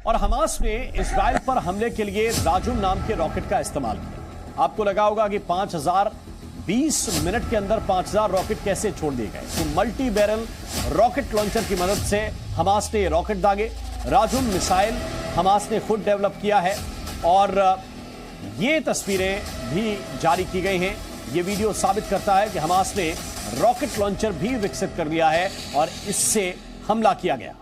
और हमास ने इजराइल पर हमले के लिए राजुम नाम के रॉकेट का इस्तेमाल किया। आपको लगा होगा कि 20 मिनट के अंदर 5000 रॉकेट कैसे छोड़ दिए गए। तो मल्टी बैरल रॉकेट लॉन्चर की मदद से हमास ने रॉकेट दागे। राजुम मिसाइल हमास ने खुद डेवलप किया है और ये तस्वीरें भी जारी की गई हैं। ये वीडियो साबित करता है कि हमास ने रॉकेट लॉन्चर भी विकसित कर लिया है और इससे हमला किया गया।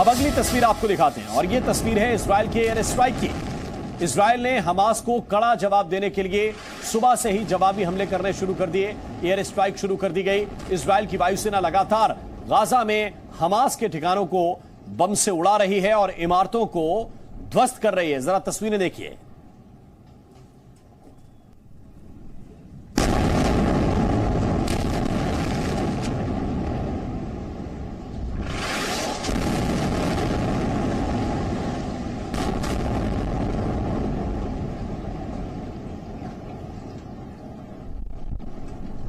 अब अगली तस्वीर आपको दिखाते हैं और ये तस्वीर है इजराइल के एयर स्ट्राइक की। इजराइल ने हमास को कड़ा जवाब देने के लिए सुबह से ही जवाबी हमले करने शुरू कर दिए। एयर स्ट्राइक शुरू कर दी गई। इजराइल की वायुसेना लगातार गाजा में हमास के ठिकानों को बम से उड़ा रही है और इमारतों को ध्वस्त कर रही है। जरा तस्वीरें देखिए।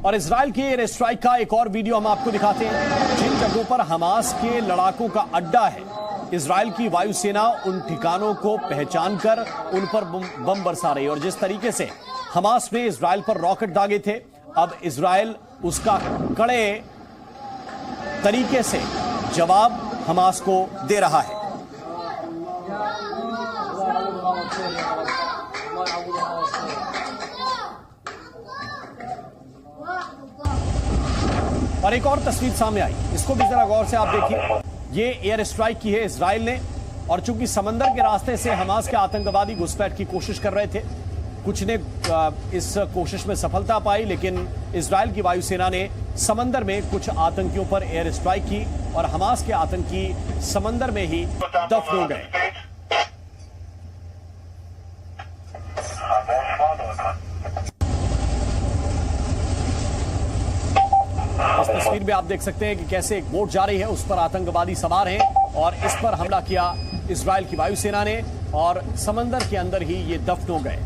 और इजराइल के एयर स्ट्राइक का एक और वीडियो हम आपको दिखाते हैं। जिन जगहों पर हमास के लड़ाकों का अड्डा है, इजराइल की वायुसेना उन ठिकानों को पहचानकर उन पर बम बरसा रही है। और जिस तरीके से हमास ने इजराइल पर रॉकेट दागे थे, अब इजराइल उसका कड़े तरीके से जवाब हमास को दे रहा है। और एक और तस्वीर सामने आई, इसको भी जरा गौर से आप देखिए। ये एयर स्ट्राइक की है इजराइल ने और चूंकि समंदर के रास्ते से हमास के आतंकवादी घुसपैठ की कोशिश कर रहे थे, कुछ ने इस कोशिश में सफलता पाई, लेकिन इजराइल की वायुसेना ने समंदर में कुछ आतंकियों पर एयर स्ट्राइक की और हमास के आतंकी समंदर में ही दफन हो गए। इस तस्वीर में आप देख सकते हैं कि कैसे एक बोट जा रही है, उस पर आतंकवादी सवार हैं और इस पर हमला किया इजराइल की वायुसेना ने और समंदर के अंदर ही ये दफन हो गए।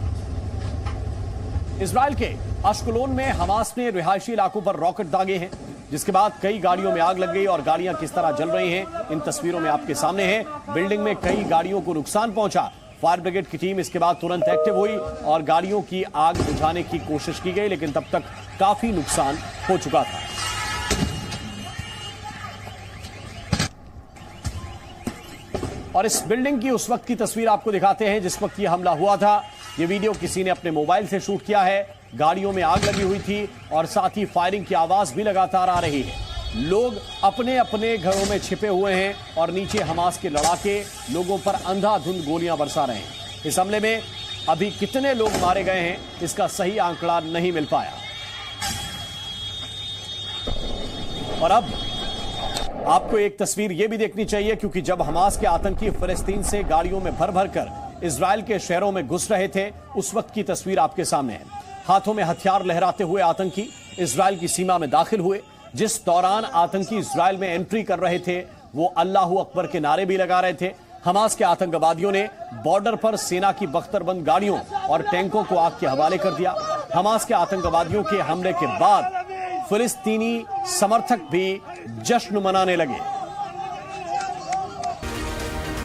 इजराइल के अश्कलोन में हमास ने रिहायशी इलाकों पर रॉकेट दागे हैं, जिसके बाद कई गाड़ियों में आग लग गई और गाड़ियां किस तरह जल रही हैं इन तस्वीरों में आपके सामने है। बिल्डिंग में कई गाड़ियों को नुकसान पहुंचा। फायर ब्रिगेड की टीम इसके बाद तुरंत एक्टिव हुई और गाड़ियों की आग बुझाने की कोशिश की गई, लेकिन तब तक काफी नुकसान हो चुका था। और इस बिल्डिंग की उस वक्त की तस्वीर आपको दिखाते हैं जिस वक्त ये हमला हुआ था। ये वीडियो किसी ने अपने मोबाइल से शूट किया है। गाड़ियों में आग लगी हुई थी और साथ ही फायरिंग की आवाज भी लगातार आ रही है। लोग अपने अपने घरों में छिपे हुए हैं और नीचे हमास के लड़ाके लोगों पर अंधाधुंध गोलियां बरसा रहे हैं। इस हमले में अभी कितने लोग मारे गए हैं, इसका सही आंकड़ा नहीं मिल पाया। और अब आपको एक तस्वीर यह भी देखनी चाहिए, क्योंकि जब हमास के आतंकी फिलिस्तीन से गाड़ियों में भर भर कर इजराइल के शहरों में घुस रहे थे, उस वक्त की तस्वीर आपके सामने है। हाथों में हथियार लहराते हुए आतंकी इजराइल की सीमा में दाखिल हुए। जिस दौरान आतंकी इजराइल में एंट्री कर रहे थे, वो अल्लाहू अकबर के नारे भी लगा रहे थे। हमास के आतंकवादियों ने बॉर्डर पर सेना की बख्तरबंद गाड़ियों और टैंकों को आग के हवाले कर दिया। हमास के आतंकवादियों के हमले के बाद फिलिस्तीनी समर्थक भी जश्न मनाने लगे।